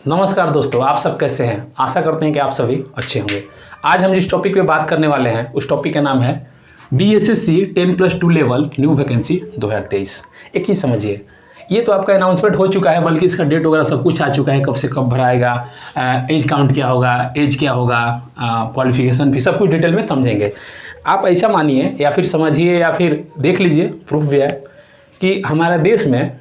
नमस्कार दोस्तों, आप सब कैसे हैं। आशा करते हैं कि आप सभी अच्छे होंगे। आज हम जिस टॉपिक पे बात करने वाले हैं उस टॉपिक का नाम है BSSC 10+2 लेवल न्यू वैकेंसी 2023। एक चीज़ समझिए, ये तो आपका अनाउंसमेंट हो चुका है, बल्कि इसका डेट वगैरह सब कुछ आ चुका है, कब से कब भराएगा, एज काउंट क्या होगा, एज क्या होगा, क्वालिफिकेशन भी सब कुछ डिटेल में समझेंगे। आप ऐसा मानिए या फिर समझिए या फिर देख लीजिए, प्रूफ भी है कि हमारे देश में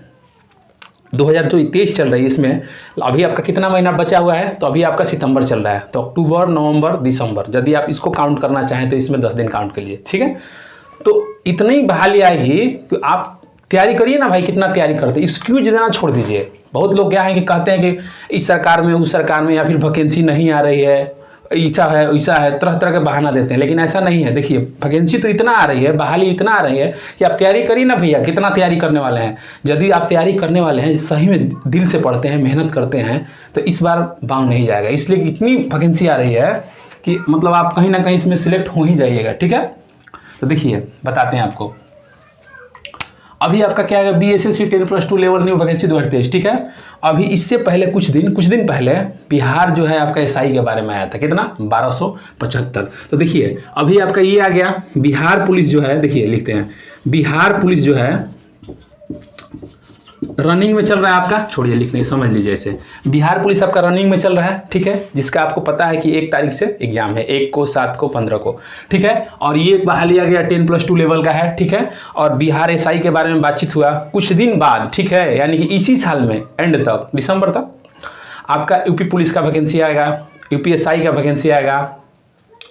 2023 चल रही है, इसमें अभी आपका कितना महीना बचा हुआ है, तो अभी आपका सितंबर चल रहा है, तो अक्टूबर, नवंबर, दिसंबर, यदि आप इसको काउंट करना चाहें तो इसमें 10 दिन काउंट के लिए, ठीक है। तो इतनी बहाली आएगी कि आप तैयारी करिए ना भाई, कितना तैयारी करते, एक्सक्यूज देना छोड़ दीजिए। बहुत लोग क्या है कि कहते हैं कि इस सरकार में, उस सरकार में, या फिर वैकेंसी नहीं आ रही है, ऐसा है वैसा है, तरह तरह के बहाना देते हैं, लेकिन ऐसा नहीं है। देखिए, वैकेंसी तो इतना आ रही है, बहाली इतना आ रही है कि आप तैयारी करिए ना भैया। कितना तैयारी करने वाले हैं? यदि आप तैयारी करने वाले हैं, सही में दिल से पढ़ते हैं, मेहनत करते हैं, तो इस बार बाउंड नहीं जाएगा। इसलिए इतनी वैकेंसी आ रही है कि मतलब आप कहीं ना कहीं इसमें सिलेक्ट हो ही जाइएगा, ठीक है। तो देखिए, बताते हैं आपको। अभी आपका क्या है, BSSC 10+2 लेवल न्यू वैकेंसी 2023, ठीक है। अभी इससे पहले कुछ दिन पहले बिहार जो है आपका SI के बारे में आया था, कितना 1275। तो देखिए अभी आपका ये आ गया, बिहार पुलिस जो है, देखिए लिखते हैं, बिहार पुलिस जो है रनिंग में चल रहा है आपका, छोड़िए लिखने, समझ लीजिए ऐसे, बिहार पुलिस आपका रनिंग में चल रहा है, ठीक है, जिसका आपको पता है कि 1 तारीख से एग्जाम है, 1 को, 7 को, 15 को, ठीक है। और ये बहाली आ गया 10+2 लेवल का है, ठीक है। और बिहार SI के बारे में बातचीत हुआ कुछ दिन बाद, ठीक है, यानी कि इसी साल में एंड तक, दिसंबर तक आपका यूपी पुलिस का वैकेंसी आएगा, UPSI का वैकेंसी आएगा।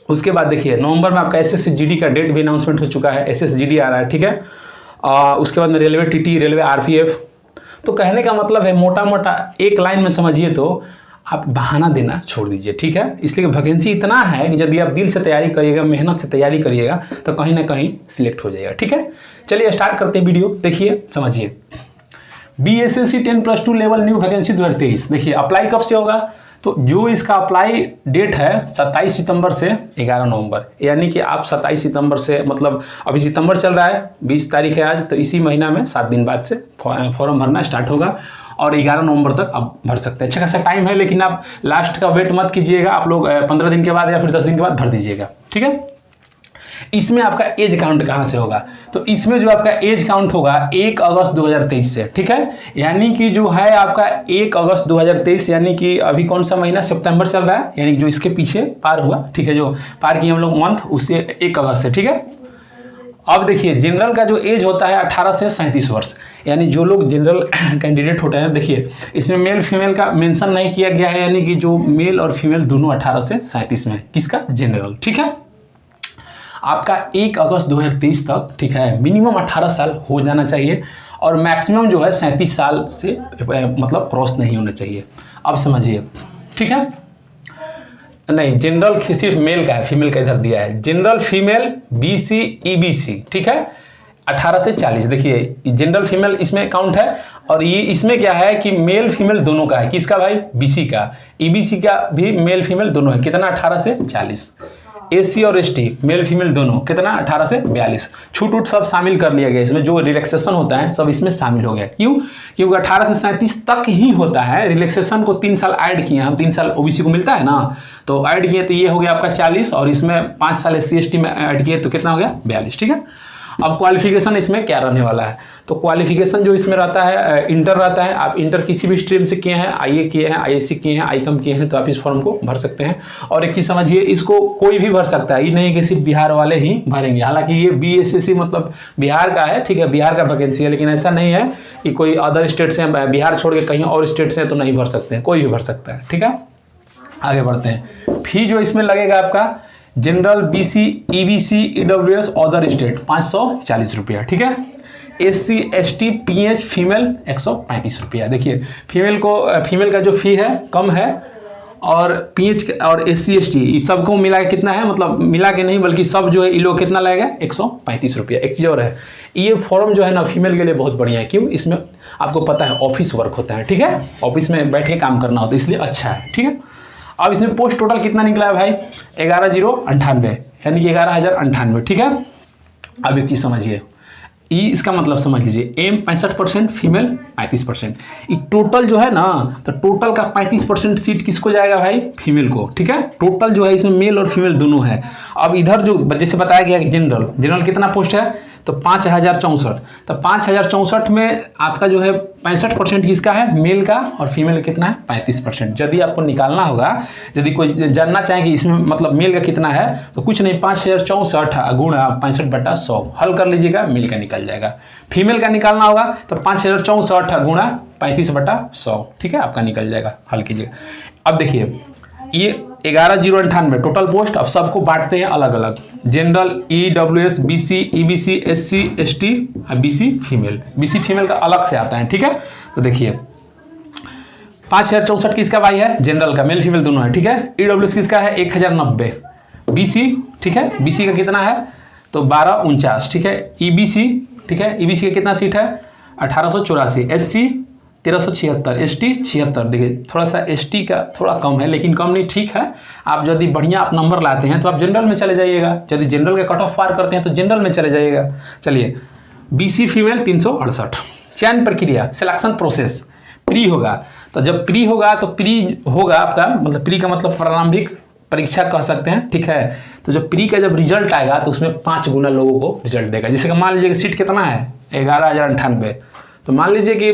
उसके बाद देखिए नवंबर में आपका SSGD का डेट भी अनाउंसमेंट हो चुका है, SSGD आ रहा है, ठीक है। उसके बाद में रेलवे TT, रेलवे RPF। तो कहने का मतलब है, मोटा मोटा एक लाइन में समझिए तो आप बहाना देना छोड़ दीजिए, ठीक है। इसलिए वैकेंसी इतना है कि यदि आप दिल से तैयारी करिएगा, मेहनत से तैयारी करिएगा, तो कहीं ना कहीं सिलेक्ट हो जाएगा, ठीक है। चलिए स्टार्ट करते हैं वीडियो, देखिए समझिए। BSSC 10+2 लेवल न्यू वैकेंसी 2023, देखिए अप्लाई कब से होगा, तो जो इसका अप्लाई डेट है 27 सितंबर से 11 नवंबर, यानी कि आप 27 सितंबर से, मतलब अभी सितंबर चल रहा है, 20 तारीख है आज, तो इसी महीना में 7 दिन बाद से फॉर्म भरना स्टार्ट होगा और 11 नवंबर तक आप भर सकते हैं। अच्छा खासा टाइम है, लेकिन आप लास्ट का वेट मत कीजिएगा, आप लोग 15 दिन के बाद या फिर 10 दिन के बाद भर दीजिएगा, ठीक है। इसमें आपका एज काउंट कहां से होगा, तो इसमें जो आपका एज काउंट होगा 1 अगस्त 2023 से, ठीक है। यानी कि जो है आपका 1 अगस्त 2023, यानी कि अभी कौन सा महीना, सितंबर चल रहा है, यानी जो इसके पीछे पार हुआ, ठीक है, जो पार किए हम लोग मंथ, उससे 1 अगस्त से, ठीक है। अब देखिए, जनरल का जो एज होता है 18 से 37 वर्ष, यानी जो लोग जनरल कैंडिडेट होते हैं, देखिए इसमें मेल फीमेल का मेंशन नहीं किया गया है, यानी कि जो मेल और फीमेल दोनों 18 से 37 में, किसका, जनरल, ठीक है। आपका 1 अगस्त 2023 तक, ठीक है, मिनिमम 18 साल हो जाना चाहिए और मैक्सिमम जो है 37 साल से मतलब क्रॉस नहीं होना चाहिए। अब समझिए, ठीक है। नहीं, जनरल सिर्फ मेल का है, फीमेल का इधर दिया है, जनरल फीमेल BC EBC, ठीक है, 18 से 40। देखिए जनरल फीमेल इसमें काउंट है, और ये इसमें क्या है कि मेल फीमेल दोनों का है, किसका भाई, BC का, EBC का भी मेल फीमेल दोनों है, कितना, 18 से 40। SC और ST मेल फीमेल दोनों कितना, 18 से 42। छूट उट सब शामिल कर लिया गया, इसमें जो रिलैक्सेशन होता है सब इसमें शामिल हो गया। क्यों? क्योंकि 18 से 37 तक ही होता है, रिलैक्सेशन को 3 साल ऐड किए हम, 3 साल OBC को मिलता है ना, तो ऐड किए तो ये हो गया आपका 40, और इसमें 5 साल SC ST में ऐड किए तो कितना हो गया, 42, ठीक है। अब क्वालिफिकेशन इसमें क्या रहने वाला है, तो क्वालिफिकेशन जो इसमें रहता है, इंटर रहता है। आप इंटर किसी भी स्ट्रीम से किए हैं, IE किए हैं, ISC किए हैं, ICOM किए हैं, तो आप इस फॉर्म को भर सकते हैं। और एक चीज़ समझिए, इसको कोई भी भर सकता है, ये नहीं कि सिर्फ बिहार वाले ही भरेंगे। हालांकि ये BSSC मतलब बिहार का है, ठीक है, बिहार का वैकेंसी है, लेकिन ऐसा नहीं है कि कोई अदर स्टेट से, बिहार छोड़ के कहीं और स्टेट से तो नहीं भर सकते हैं, कोई भी भर सकता है, ठीक है। आगे बढ़ते हैं। फी जो इसमें लगेगा आपका, general BC EBC EWS other state 540 रुपया, ठीक है। SC ST PH फीमेल 135 रुपया। देखिए फीमेल का जो फी है कम है, और PH और SC ST इस सबको मिला के कितना है, मतलब मिला के नहीं बल्कि सब जो है ये लोग कितना लगेगा, 135 रुपया। एक चीज़ और है, ये फॉर्म जो है ना फीमेल के लिए बहुत बढ़िया है। क्यों? इसमें आपको पता है ऑफिस वर्क होता है, ठीक है, ऑफिस में बैठ के काम करना होता है, इसलिए अच्छा है, ठीक है। अब इसमें पोस्ट टोटल कितना निकला है भाई, 11,098, यानी कि 11,098, ठीक है। अब एक चीज़ समझिए, ई इसका मतलब समझ लीजिए, एम 65%, फीमेल 35%। ये टोटल जो है ना, तो टोटल का 35% सीट किसको जाएगा भाई? फीमेल को, ठीक है। टोटल जो है इसमें मेल और फीमेल दोनों है। अब इधर जो जैसे बताया गया जनरल कितना पोस्ट है, तो 5064। तो 5064 में आपका जो है 65% किसका है? मेल का, और फीमेल का कितना है? 35%। यदि आपको निकालना होगा, यदि कोई जानना चाहे कि इसमें मतलब मेल का कितना है, तो कुछ नहीं, 5064 गुणा 65/100 हल कर लीजिएगा, मेल का निकल जाएगा। फीमेल का निकालना होगा तो 5064 गुणा 35/100, ठीक है, आपका निकल जाएगा, हल कीजिएगा। अब देखिए ये 11098 टोटल पोस्ट। अब सबको बांटते हैं अलग अलग, general, EWS, BC, EBC, SC, ST, BC female. BC female का अलग से आता है, ठीक है। तो देखिए 5064 किसका भाई है? जनरल का, मेल फीमेल दोनों है, ठीक है। EWS किसका है? 1090। BC, ठीक है, BC का कितना है? तो 1249, ठीक है। EBC, ठीक है, EBC का कितना सीट है? 1884। SC 1376, ST 76। देखिए थोड़ा सा ST का थोड़ा कम है, लेकिन कम नहीं, ठीक है। आप यदि बढ़िया आप नंबर लाते हैं तो आप जनरल में चले जाइएगा, यदि जनरल का कट ऑफ पार करते हैं तो जनरल में चले जाइएगा। चलिए BC फीमेल 368। चयन प्रक्रिया, सिलेक्शन प्रोसेस, प्री होगा। तो जब प्री होगा तो प्री होगा आपका, मतलब प्री का मतलब प्रारंभिक परीक्षा कह सकते हैं, ठीक है। तो जब प्री का जब रिजल्ट आएगा तो उसमें 5 गुना लोगों को रिजल्ट देगा। जैसे मान लीजिए कि सीट कितना है? 11098। तो मान लीजिए कि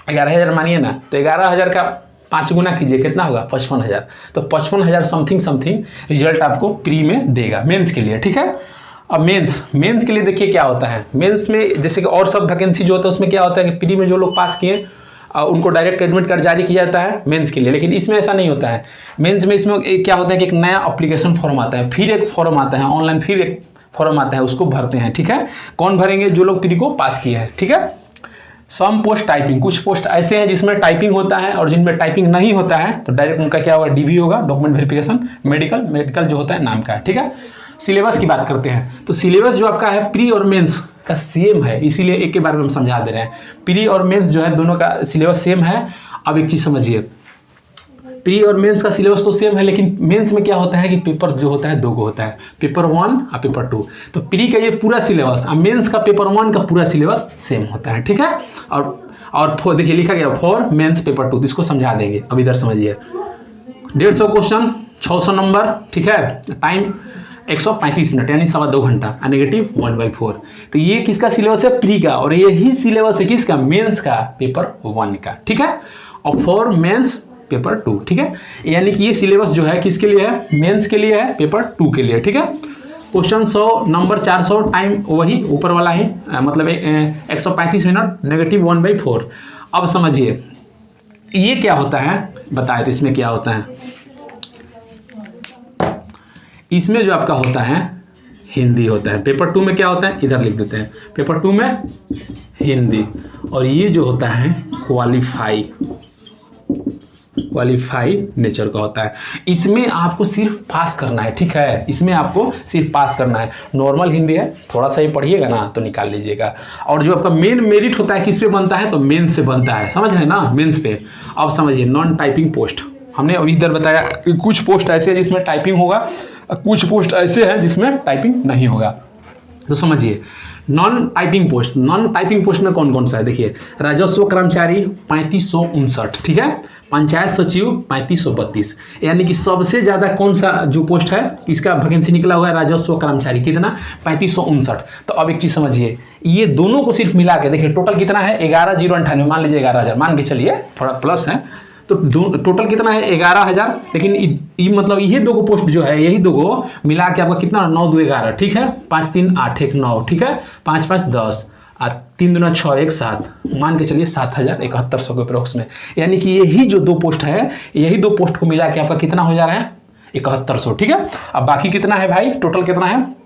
11,000 मानिए ना, तो 11,000 का 5 गुना कीजिए, कितना होगा? 55,000। तो 55,000 समथिंग रिजल्ट आपको प्री में देगा, मेंस के लिए, ठीक है। अब मेंस के लिए देखिए क्या होता है। मेंस में जैसे कि और सब वैकेंसी जो होता है उसमें क्या होता है कि प्री में जो लोग पास किए उनको डायरेक्ट एडमिट कार्ड जारी किया जाता है मेंस के लिए, लेकिन इसमें ऐसा नहीं होता है। मेंस में इसमें क्या होता है कि एक नया एप्लीकेशन फॉर्म आता है, फिर एक फॉर्म आता है ऑनलाइन, फिर एक फॉर्म आता है, उसको भरते हैं, ठीक है। कौन भरेंगे? जो लोग प्री को पास किए हैं, ठीक है। सम पोस्ट टाइपिंग, कुछ पोस्ट ऐसे हैं जिसमें टाइपिंग होता है और जिनमें टाइपिंग नहीं होता है, तो डायरेक्ट उनका क्या होगा? DV होगा, डॉक्यूमेंट वेरिफिकेशन। मेडिकल जो होता है नाम का, ठीक है। सिलेबस की बात करते हैं, तो सिलेबस जो आपका है प्री और मेंस का सेम है, इसीलिए एक के बारे में हम समझा दे रहे हैं। प्री और मेंस जो है दोनों का सिलेबस सेम है। अब एक चीज समझिए, प्री और मेंस का सिलेबस तो सेम है, लेकिन मेंस में क्या होता है कि पेपर जो होता है 2 को होता है, पेपर 1 और पेपर 2। तो प्री का ये पूरा सिलेबस और मेंस का पेपर 1 का पूरा सिलेबस सेम होता है, ठीक है। और देखिए लिखा गया फॉर मेंस पेपर 2, इसको समझा देंगे। अब इधर समझिए, 150 क्वेश्चन, 600 नंबर, ठीक है। टाइम 135 मिनट यानी 2.25 घंटा, नेगेटिव 1/4। तो ये किसका सिलेबस है? प्री का। और यही सिलेबस है किसका? मेंस का, पेपर 1 का, ठीक है। और फॉर मेंस पेपर 2, ठीक है। यानी कि ये सिलेबस जो है किसके लिए है? मेंस के लिए है, पेपर 2 के लिए, ठीक है। क्वेश्चन 100 नंबर 400, टाइम वही ऊपर वाला ही, मतलब 135 मिनट, नेगेटिव 1/4। अब समझिए ये क्या होता है, बताए तो इसमें क्या होता है। इसमें जो आपका होता है हिंदी होता है। पेपर 2 में क्या होता है? इधर लिख देते हैं, पेपर 2 में हिंदी। और ये जो होता है क्वालिफाई नेचर का होता है। इसमें आपको सिर्फ पास करना है, ठीक है। इसमें आपको सिर्फ पास करना है। नॉर्मल हिंदी है, थोड़ा सा ही पढ़िएगा ना तो निकाल लीजिएगा। और जो आपका मेन मेरिट होता है किस पे बनता है? तो मेंस पे बनता है, समझ रहे हैं ना, मेंस पे। अब समझिए नॉन टाइपिंग पोस्ट, हमने अभी इधर बताया कि कुछ पोस्ट ऐसे हैं जिसमें टाइपिंग होगा, कुछ पोस्ट ऐसे हैं जिसमें टाइपिंग नहीं होगा। तो समझिए नॉन टाइपिंग पोस्ट में कौन कौन सा है? देखिए राजस्व कर्मचारी 3559, ठीक है। पंचायत सचिव 3532। यानी कि सबसे ज़्यादा कौन सा जो पोस्ट है इसका वैकेंसी निकला हुआ है? राजस्व कर्मचारी, कितना? 3559। तो अब एक चीज़ समझिए, ये दोनों को सिर्फ मिला के देखिए टोटल कितना है? 11,098, मान लीजिए 11,000 मान के चलिए, थोड़ा प्लस है, तो टोटल कितना है? 11,000। लेकिन मतलब ये 2 पोस्ट जो है, यही 2 मिला के आपका कितना? 9 2 11, ठीक है। 5 3 8 1 9, ठीक है। 5 5 10 और 3 दूना 6 1 7, मान के चलिए 7,7100 के अप्रोक्स में। यानी कि यही जो 2 पोस्ट है, यही 2 पोस्ट को मिला के आपका कितना हो जा रहा है? 7100, ठीक है। अब बाकी कितना है भाई? टोटल कितना है?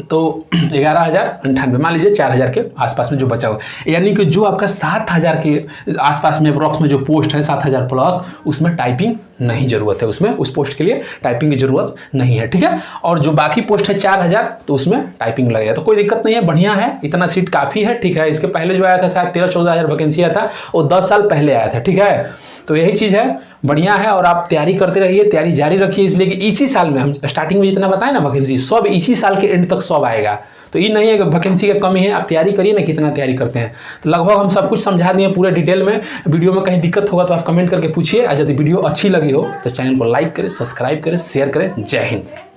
तो 11,098, मान लीजिए 4,000 के आसपास में जो बचा हुआ, यानी कि जो आपका 7,000 के आसपास में अप्रॉक्स में जो पोस्ट है 7,000 प्लस, उसमें टाइपिंग नहीं जरूरत है, उसमें उस पोस्ट के लिए टाइपिंग की जरूरत नहीं है, ठीक है। और जो बाकी पोस्ट है 4,000, तो उसमें टाइपिंग लगेगा, तो कोई दिक्कत नहीं है, बढ़िया है, इतना सीट काफ़ी है, ठीक है। इसके पहले जो आया था शायद 13-14 हज़ार वैकेंसी आया था, वो 10 साल पहले आया था, ठीक है। तो यही चीज़ है, बढ़िया है। और आप तैयारी करते रहिए, तैयारी जारी रखिए, इसलिए कि इसी साल में हम स्टार्टिंग में जितना बताएं ना वैकेंसी, सब इसी साल के एंड तक सब आएगा। तो ये नहीं है कि वैकेंसी की कमी है, आप तैयारी करिए ना, कितना तैयारी करते हैं। तो लगभग हम सब कुछ समझा दिए पूरे डिटेल में। वीडियो में कहीं दिक्कत होगा तो आप कमेंट करके पूछिए, और यदि वीडियो अच्छी लगी हो तो चैनल को लाइक करें, सब्सक्राइब करें, शेयर करें। जय हिंद।